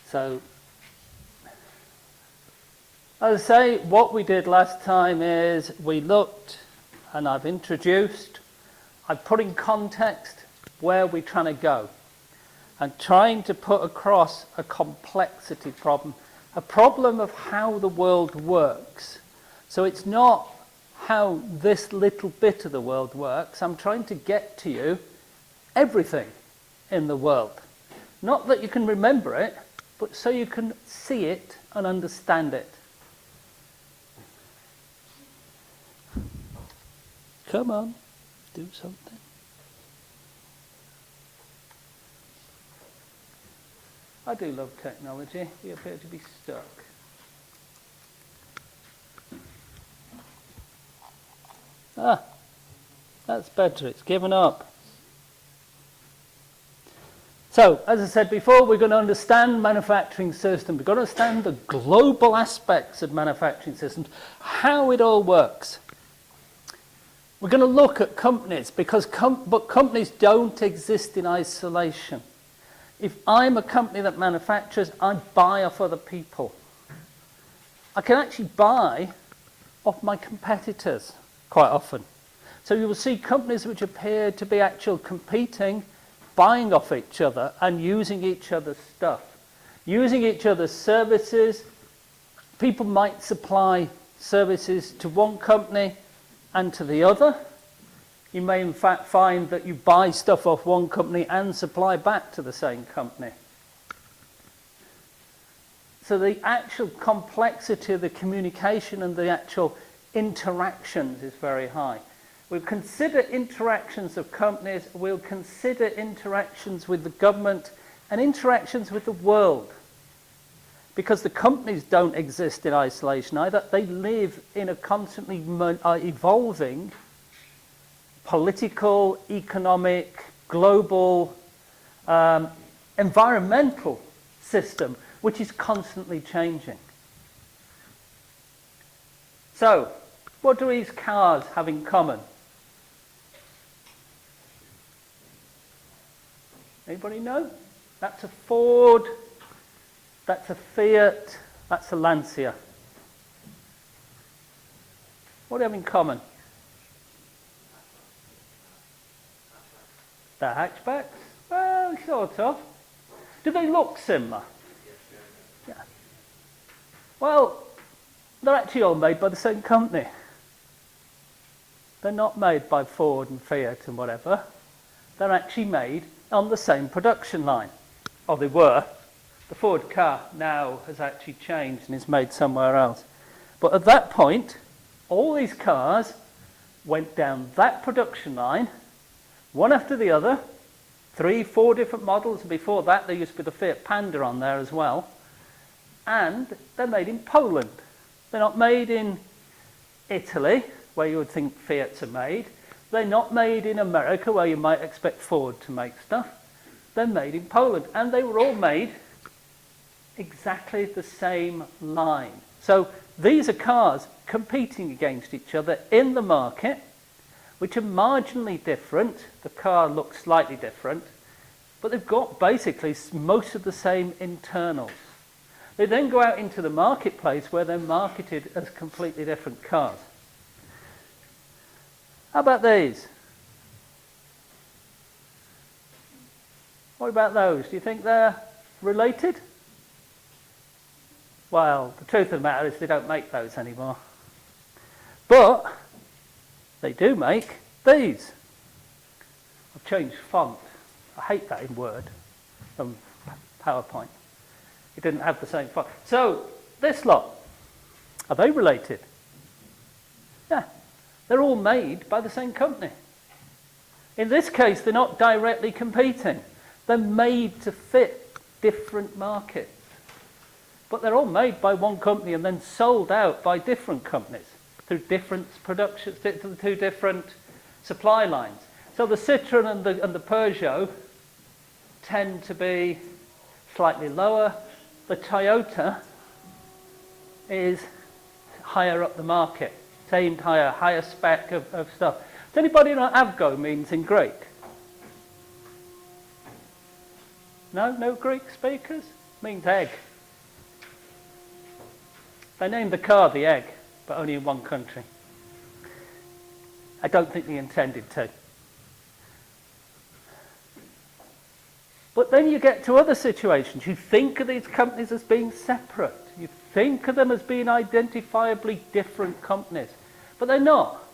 So, as I say, what we did last time is we looked, and I've put in context where we're trying to go, and trying to put across a complexity problem, a problem of how the world works. So it's not how this little bit of the world works. I'm trying to get to you everything in the world. Not that you can remember it, but so you can see it and understand it. Come on, do something. I do love technology. We appear to be stuck. Ah, that's better. It's given up. So, as I said before, we're going to understand manufacturing systems. We've got to understand the global aspects of manufacturing systems, how it all works. We're going to look at companies, because companies don't exist in isolation. If I'm a company that manufactures, I buy off other people. I can actually buy off my competitors quite often. So you will see companies which appear to be actually competing, buying off each other and using each other's stuff, using each other's services. People might supply services to one company and to the other. You may in fact find that you buy stuff off one company and supply back to the same company. So the actual complexity of the communication and the actual interactions is very high. We'll consider interactions of companies, we'll consider interactions with the government and interactions with the world. Because the companies don't exist in isolation either. They live in a constantly evolving political, economic, global, environmental system, which is constantly changing. So, what do these cars have in common? Anybody know? That's a Ford, that's a Fiat, that's a Lancia. What do they have in common? They're hatchbacks? Well, sort of. Do they look similar? Yeah. Well, they're actually all made by the same company. They're not made by Ford and Fiat and whatever. They're actually made on the same production line. Or they were. The Ford car now has actually changed and is made somewhere else. But at that point, all these cars went down that production line, one after the other, 3, 4 different models. And before that, there used to be the Fiat Panda on there as well. And they're made in Poland. They're not made in Italy, where you would think Fiats are made. They're not made in America, where you might expect Ford to make stuff. They're made in Poland. And they were all made exactly the same line. So these are cars competing against each other in the market, which are marginally different. The car looks slightly different, but they've got basically most of the same internals. They then go out into the marketplace where they're marketed as completely different cars. How about these? What about those? Do you think they're related? Well, the truth of the matter is they don't make those anymore. But they do make these. I've changed font. I hate that in Word from PowerPoint. It didn't have the same font. So, this lot, are they related? Yeah. They're all made by the same company. In this case, they're not directly competing. They're made to fit different markets. But they're all made by one company and then sold out by different companies through different productions, through different supply lines. So the Citroën and the Peugeot tend to be slightly lower. The Toyota is higher up the market, aimed higher spec of stuff. Does anybody know what Avgo means in Greek? No? No Greek speakers? Means egg. They named the car the Egg, but only in one country. I don't think they intended to. But then you get to other situations. You think of these companies as being separate. You think of them as being identifiably different companies. But they're not.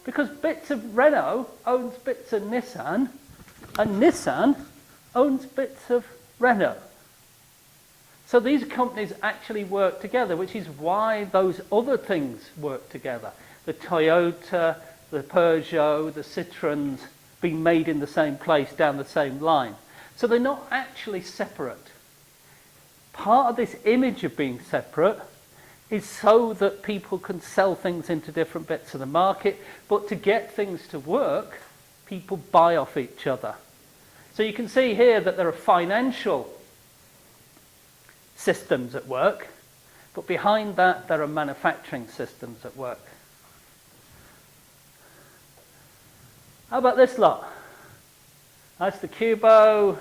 Because bits of Renault owns bits of Nissan, and Nissan owns bits of Renault. So these companies actually work together, which is why those other things work together. The Toyota, the Peugeot, the Citroëns being made in the same place down the same line. So they're not actually separate. Part of this image of being separate is so that people can sell things into different bits of the market, but to get things to work, people buy off each other. So you can see here that there are financial systems at work, but behind that there are manufacturing systems at work. How about this lot? That's the Cubo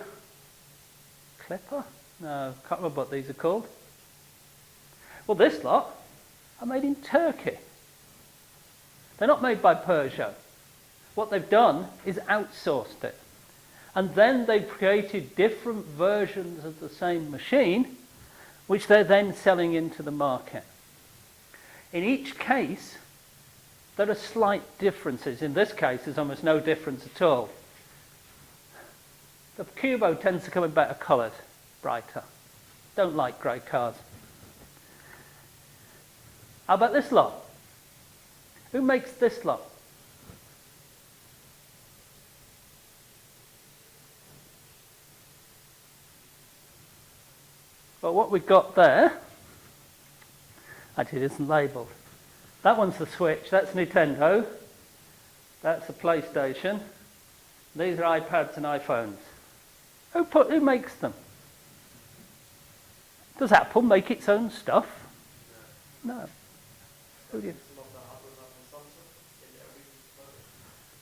Clipper? No, can't remember what these are called. Well, this lot are made in Turkey. They're not made by Peugeot. What they've done is outsourced it. And then they've created different versions of the same machine, which they're then selling into the market. In each case, there are slight differences. In this case, there's almost no difference at all. The Cubo tends to come in better colours, brighter. Don't like grey cars. How about this lot? Who makes this lot? Well, what we've got there, actually it isn't labelled. That one's the Switch, that's Nintendo, that's the PlayStation, these are iPads and iPhones. Who makes them? Does Apple make its own stuff? No. Who do you?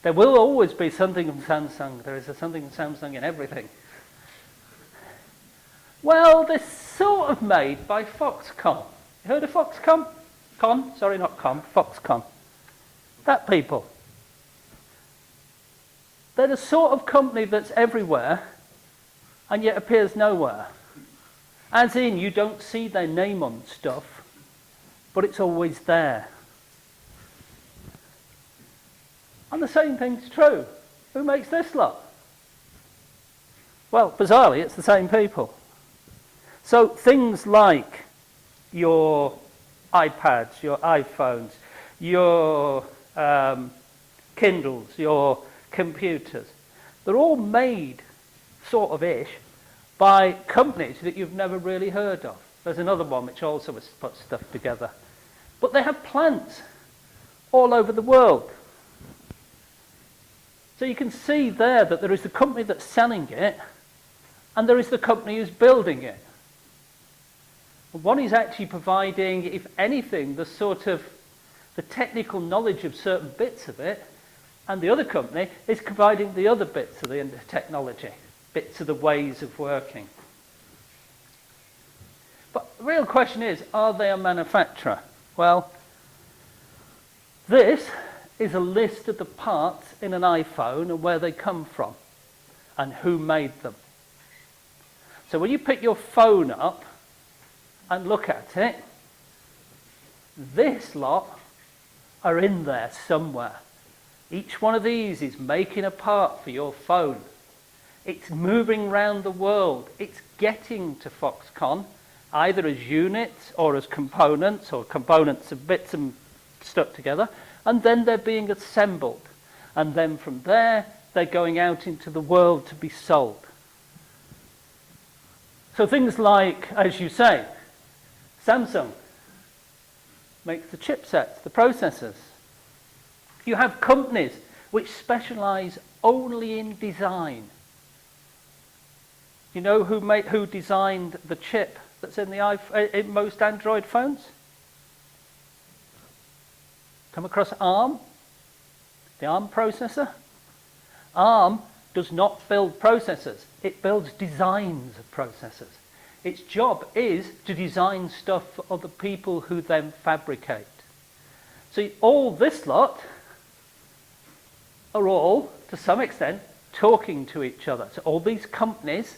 There will always be something from Samsung. There is something from Samsung in everything. Well, they're sort of made by Foxconn. You heard of Foxconn? Foxconn. That people. They're the sort of company that's everywhere and yet appears nowhere. As in, you don't see their name on stuff, but it's always there. And the same thing's true. Who makes this lot? Well, bizarrely, it's the same people. So things like your iPads, your iPhones, your Kindles, your computers, they're all made, sort of ish, by companies that you've never really heard of. There's another one which also has put stuff together. But they have plants all over the world. So you can see there that there is the company that's selling it, and there is the company who's building it. One is actually providing, if anything, the technical knowledge of certain bits of it, and the other company is providing the other bits of the technology, bits of the ways of working. But the real question is, are they a manufacturer? Well, this is a list of the parts in an iPhone and where they come from and who made them. So when you pick your phone up and look at it, this lot are in there somewhere. Each one of these is making a part for your phone. It's moving around the world. It's getting to Foxconn, either as units or as components, or components of bits and stuck together, and then they're being assembled. And then from there, they're going out into the world to be sold. So things like, as you say, Samsung makes the chipsets, the processors. You have companies which specialize only in design. You know who designed the chip that's in in most Android phones? Come across ARM? The ARM processor? ARM does not build processors. It builds designs of processors. Its job is to design stuff for other people who then fabricate. So all this lot are all, to some extent, talking to each other. So all these companies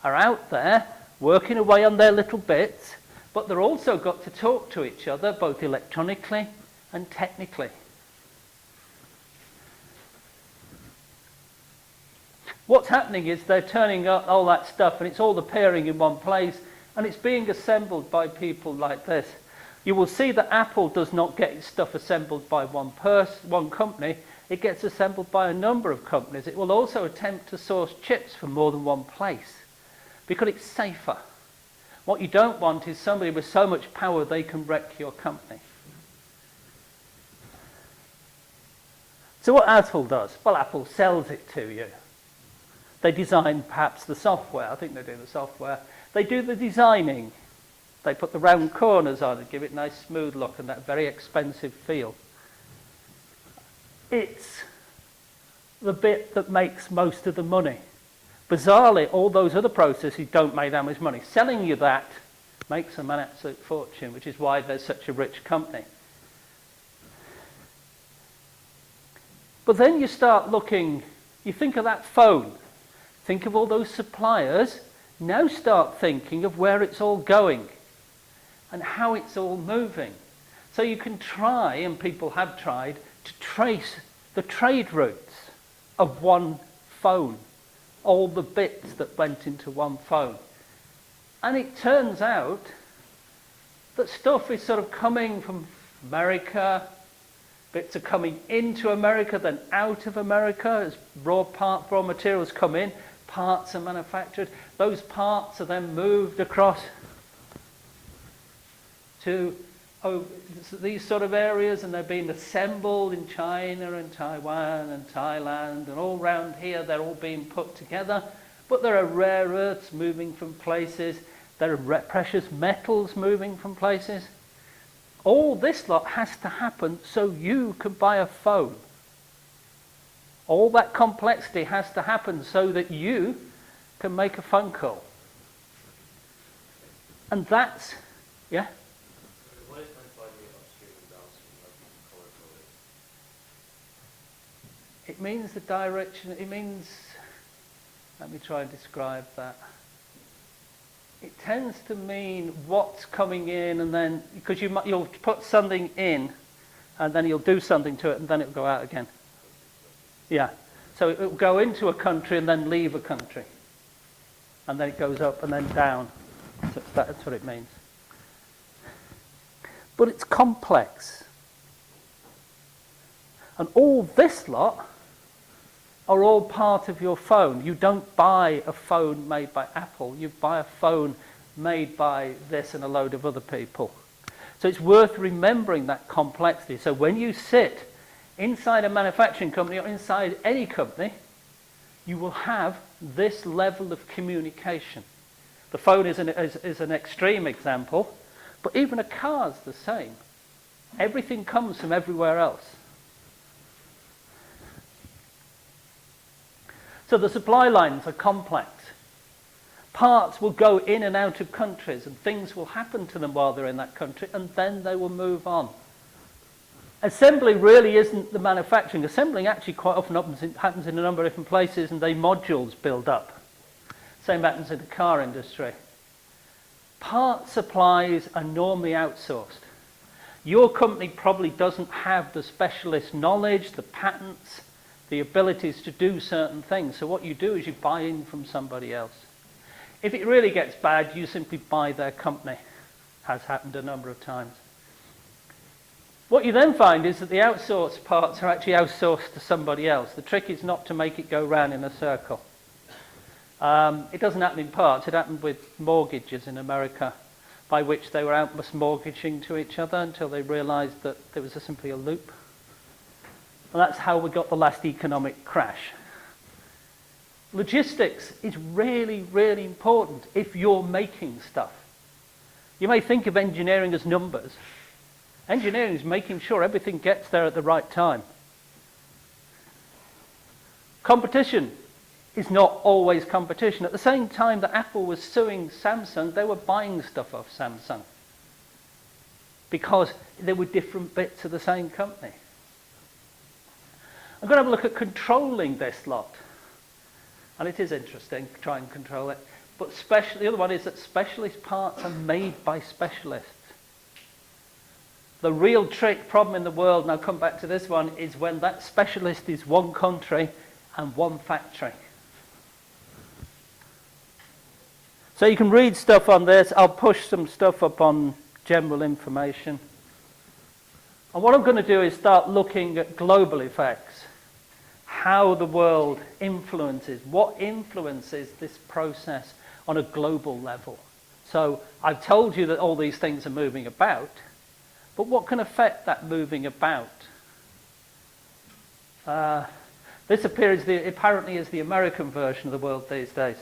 are out there working away on their little bits, but they're also got to talk to each other, both electronically and technically. What's happening is they're turning up all that stuff and it's all appearing in one place and it's being assembled by people like this. You will see that Apple does not get its stuff assembled by one company. It gets assembled by a number of companies. It will also attempt to source chips from more than one place because it's safer. What you don't want is somebody with so much power they can wreck your company. So what Apple does? Well, Apple sells it to you. They design perhaps the software. I think they do the software. They do the designing. They put the round corners on and give it a nice smooth look and that very expensive feel. It's the bit that makes most of the money. Bizarrely, all those other processes don't make that much money. Selling you that makes them an absolute fortune, which is why they're such a rich company. But then you start looking, you think of that phone. Think of all those suppliers. Now start thinking of where it's all going and how it's all moving. So you can try, and people have tried, to trace the trade routes of one phone, all the bits that went into one phone. And it turns out that stuff is sort of coming from America, bits are coming into America, then out of America as raw materials come in. Parts are manufactured. Those parts are then moved across to these sort of areas, and they're being assembled in China and Taiwan and Thailand, and all around here they're all being put together. But there are rare earths moving from places. There are precious metals moving from places. All this lot has to happen so you can buy a phone. All that complexity has to happen so that you can make a phone call. And that's, yeah? What is meant by the upstream and downstream color coding? It means the direction, it means, let me try and describe that. It tends to mean what's coming in, and then, because you'll put something in, and then you'll do something to it, and then it'll go out again. Yeah, so it will go into a country and then leave a country. And then it goes up and then down. So that's what it means. But it's complex. And all this lot are all part of your phone. You don't buy a phone made by Apple. You buy a phone made by this and a load of other people. So it's worth remembering that complexity. So when you sit inside a manufacturing company or inside any company, you will have this level of communication. The phone is an extreme example, but even a car's the same. Everything comes from everywhere else. So the supply lines are complex. Parts will go in and out of countries, and things will happen to them while they're in that country, and then they will move on. Assembly really isn't the manufacturing. Assembling actually quite often happens in a number of different places, and they modules build up. Same happens in the car industry. Part supplies are normally outsourced. Your company probably doesn't have the specialist knowledge, the patents, the abilities to do certain things. So what you do is you buy in from somebody else. If it really gets bad, you simply buy their company. Has happened a number of times. What you then find is that the outsourced parts are actually outsourced to somebody else. The trick is not to make it go round in a circle. It doesn't happen in parts. It happened with mortgages in America, by which they were out-mortgaging to each other until they realized that there was simply a loop. And that's how we got the last economic crash. Logistics is really, really important if you're making stuff. You may think of engineering as numbers. Engineering is making sure everything gets there at the right time. Competition is not always competition. At the same time that Apple was suing Samsung, they were buying stuff off Samsung because they were different bits of the same company. I'm going to have a look at controlling this lot. And it is interesting to try and control it. But the other one is that specialist parts are made by specialists. The real trick problem in the world, and I'll come back to this one, is when that specialist is one country and one factory. So you can read stuff on this. I'll push some stuff up on general information. And what I'm going to do is start looking at global effects. How the world influences, what influences this process on a global level. So I've told you that all these things are moving about, but what can affect that moving about? This apparently is the American version of the world these days.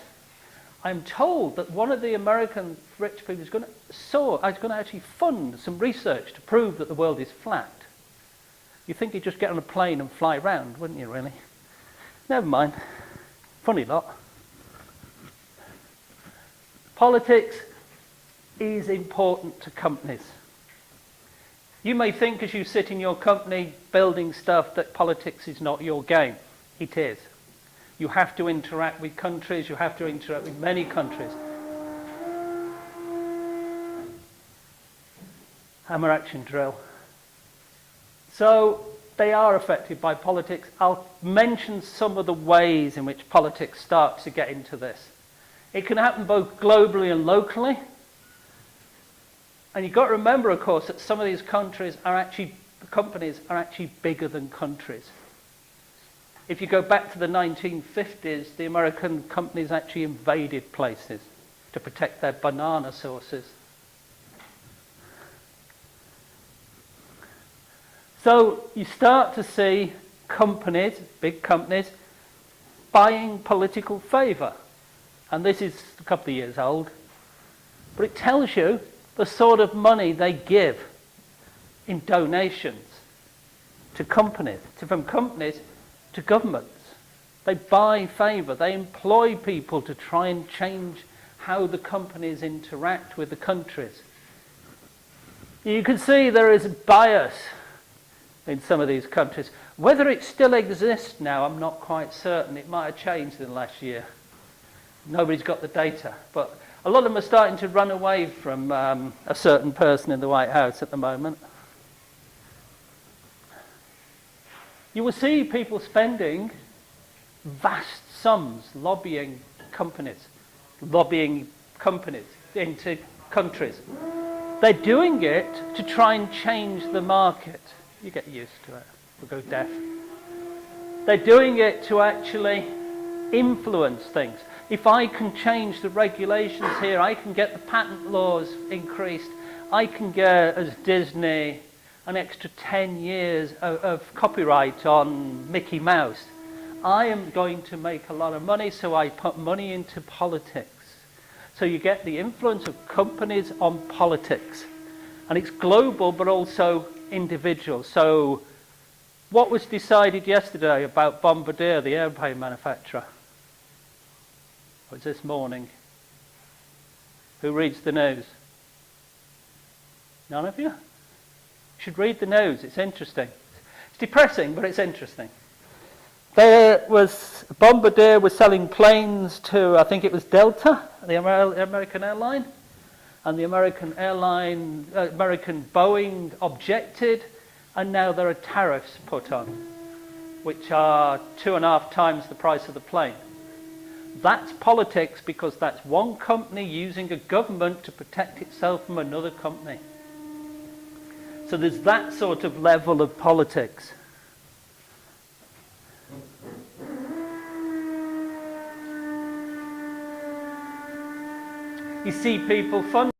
I'm told that one of the American rich people is going to actually fund some research to prove that the world is flat. You'd think you'd just get on a plane and fly around, wouldn't you, really? Never mind. Funny lot. Politics is important to companies. You may think as you sit in your company building stuff that politics is not your game. It is. You have to interact with countries, you have to interact with many countries. Hammer action drill. So they are affected by politics. I'll mention some of the ways in which politics starts to get into this. It can happen both globally and locally. And you've got to remember, of course, that some of these companies are actually bigger than countries. If you go back to the 1950s, the American companies actually invaded places to protect their banana sources. So you start to see companies, big companies, buying political favour. And this is a couple of years old. But it tells you the sort of money they give in donations to companies, from companies to governments. They buy favour. They employ people to try and change how the companies interact with the countries. You can see there is a bias in some of these countries. Whether it still exists now, I'm not quite certain. It might have changed in the last year. Nobody's got the data. But a lot of them are starting to run away from a certain person in the White House at the moment. You will see people spending vast sums lobbying companies into countries. They're doing it to try and change the market. You get used to it. We'll go deaf. They're doing it to actually influence things. If I can change the regulations here, I can get the patent laws increased. I can get, as Disney, an extra 10 years of copyright on Mickey Mouse. I am going to make a lot of money, so I put money into politics. So you get the influence of companies on politics. And it's global, but also individual. So what was decided yesterday about Bombardier, the airplane manufacturer? It was this morning. Who reads the news? None of you? You should read the news. It's interesting. It's depressing, but it's interesting. Bombardier was selling planes to, I think it was Delta, the American airline. And the American Boeing objected, and now there are tariffs put on, which are 2.5 times the price of the plane. That's politics, because that's one company using a government to protect itself from another company. So there's that sort of level of politics. You see people funding